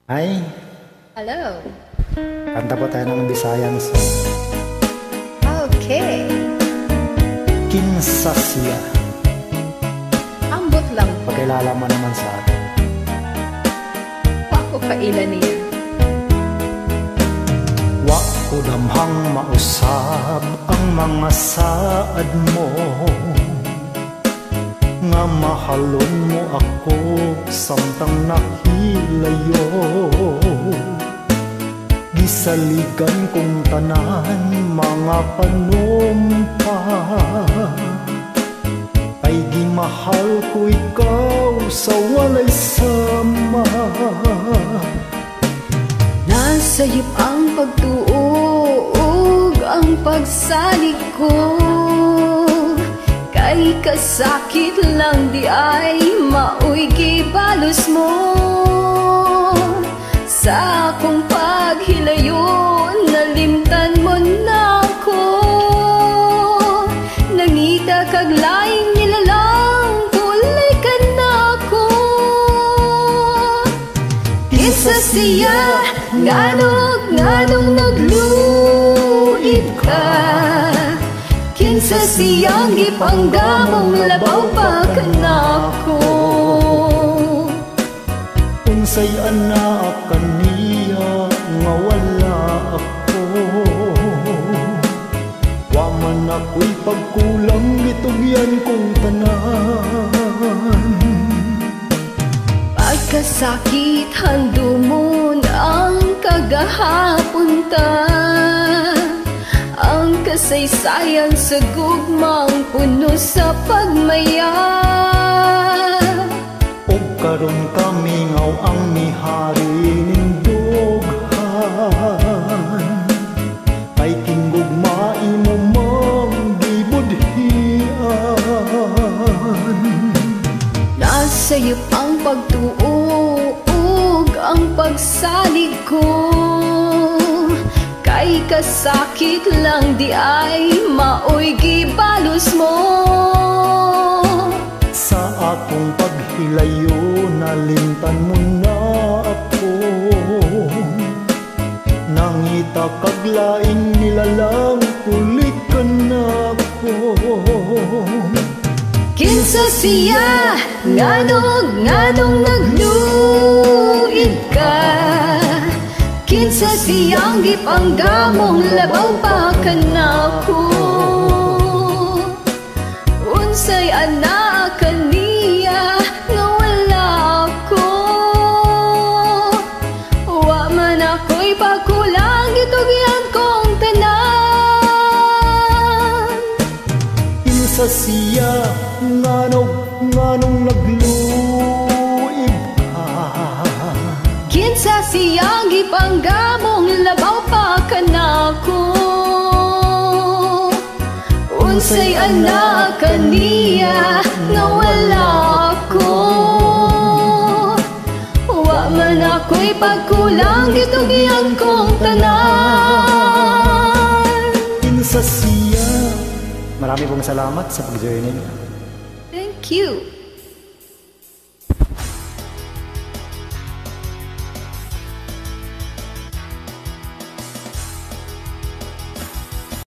Ay, Hello. kanta po tayo ng Bisayang song. Okay. Kinsa siya. Ambot lang po. Pakilala mo naman sa atin. Ako kailan niya. Wa ko damhang mausab ang mga saad mo, nga mahalon mo ako samtang nahilayo. Gisaligan kong tanan mga panumpa, ay gimahal ko ikaw sa walay sama. Nasayop ang pagtuog, ang pagsalig ko, kay kasakit lang di ay maoy gibalos mo. Sa akong paghilayo, nalimtan mo na ako. Nangita kag laing nilalang, pulay ka na ako. Kinsa siya, nganong nagluid ka. Kinsa siyang gipanggamong labaw pa ka na ako. Unsay anak kaniya nga wala ako, wa man ako'y pagkulang gitugyan kong tanan. Pagkasakit handumon ang kagahapon ta, ang kasaysayan sa gugmang puno sa pagmaya. O karon kami ngaw ang mihari nindughan, kay kinggugmai mo mang gibudhian. Nasayop ang pagtuog, ang pagsalig ko, kay kasakit lang di ay maoy gibalos mo. Sa akong paghilayo, nalimtan mo na ako. Nangita kag laing nilalang, kulik ka na ako. Kinsa siya, nganong nagluid ka. Kinsa siyang gipanggamong labaw pa ka na ako. Unsay anak kaniya nga wala ako, wa man ako'y pagkulang gitugyan kong tanan. Kinsa siya, nganong nagluib ka. Kinsa siyang gipanggamong labaw pa ka na ako. Unsay anak kaniya nga wala ako, wa man ako'y pagkulang gitugyan kong tanan. Kinsa siya. Marami pong salamat sa pag-joining. Thank you.